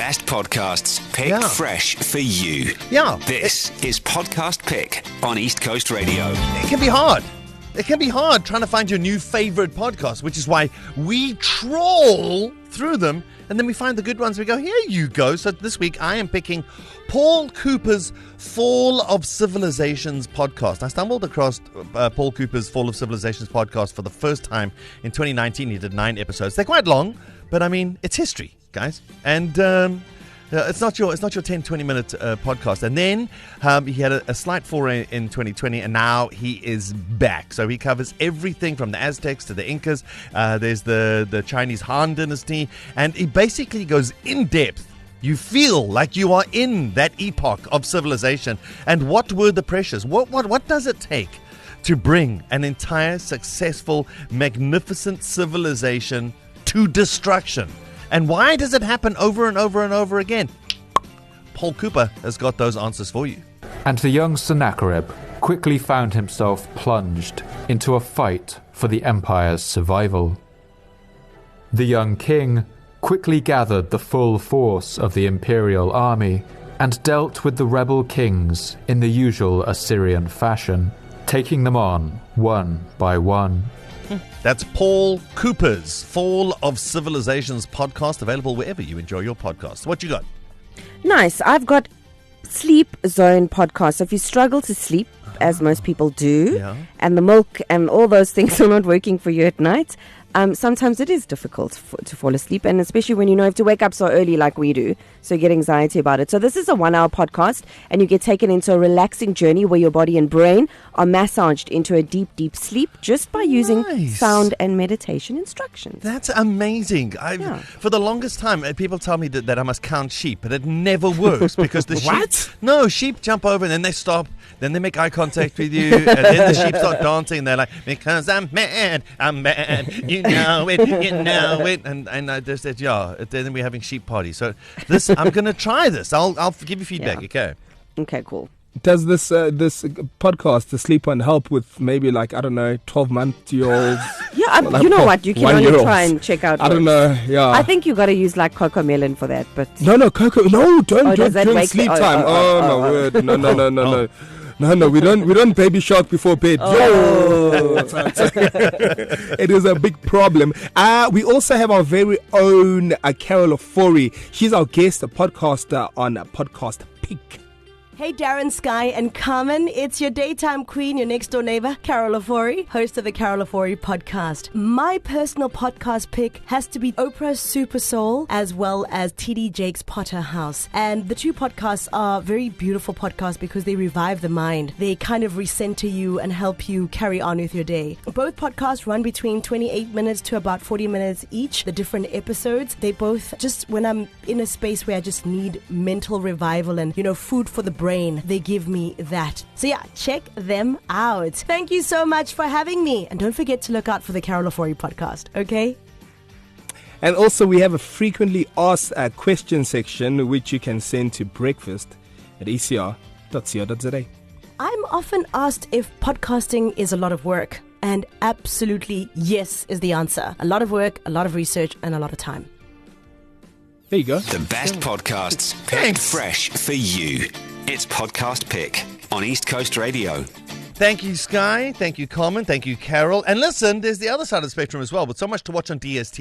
best podcasts picked fresh for you. Yeah. This is Podcast Pick on East Coast Radio. It can be hard. It can be hard trying to find your new favorite podcast, which is why we trawl through them and then we find the good ones. We go, here you go. So this week I am picking Paul Cooper's Fall of Civilizations podcast. I stumbled across Paul Cooper's Fall of Civilizations podcast for the first time in 2019. He did 9 episodes. They're quite long, but I mean, it's history, guys. And it's not your 10-20 minute podcast. And then he had a slight foray in 2020, and now he is back. So he covers everything from the Aztecs to the Incas. There's the Chinese Han dynasty, and he basically goes in depth. You feel like you are in that epoch of civilization. And what were the pressures? What does it take to bring an entire successful, magnificent civilization to destruction? And why does it happen over and over and over again? Paul Cooper has got those answers for you. And the young Sennacherib quickly found himself plunged into a fight for the empire's survival. The young king quickly gathered the full force of the imperial army and dealt with the rebel kings in the usual Assyrian fashion, taking them on one by one. That's Paul Cooper's Fall of Civilizations podcast, available wherever you enjoy your podcasts. What you got? Nice. I've got Sleep Zone podcast. So if you struggle to sleep, as most people do, and the milk and all those things are not working for you at night, sometimes it is difficult to fall asleep, and especially when you have to wake up so early like we do, so you get anxiety about it. So this is a 1-hour podcast, and you get taken into a relaxing journey where your body and brain are massaged into a deep, deep sleep just by using sound and meditation instructions. That's amazing. For the longest time, people tell me that I must count sheep, but it never works because the sheep jump over and then they stop, then they make eye contact with you, and then the sheep start dancing, and they're like, because I'm mad, you know it, and I just said, then we're having sheep party. So this, I'm going to try this. I'll give you feedback, okay? Okay, cool. Does this podcast, the Sleep One, help with maybe 12-month-olds? Yeah, you know what? You can only try and check out. I don't know. Yeah, I think you got to use cocoa melon for that. But cocoa. No, don't do it during sleep time. Oh my word! No. No, we don't baby shark before bed. It is a big problem. We also have our very own Carol Ofori. She's our guest, a podcaster on Podcast Pick. Hey Darren, Sky and Carmen, it's your daytime queen, your next door neighbor, Carol Ofori, host of the Carol Ofori podcast. My personal podcast pick has to be Oprah's Super Soul as well as TD Jake's Potter House. And the two podcasts are very beautiful podcasts because they revive the mind. They kind of recenter you and help you carry on with your day. Both podcasts run between 28 minutes to about 40 minutes each, the different episodes. They both, just when I'm in a space where I just need mental revival and, food for the brain, they give me that. So check them out. Thank you so much for having me. And don't forget to look out for the Carol Ofori podcast, okay? And also we have a frequently asked question section which you can send to breakfast@ecr.co.za. I'm often asked if podcasting is a lot of work. And absolutely yes is the answer. A lot of work, a lot of research, and a lot of time. There you go. The best podcasts picked fresh for you. It's Podcast Pick on East Coast Radio. Thank you, Sky. Thank you, Carmen. Thank you, Carol. And listen, there's the other side of the spectrum as well, with so much to watch on DSTV.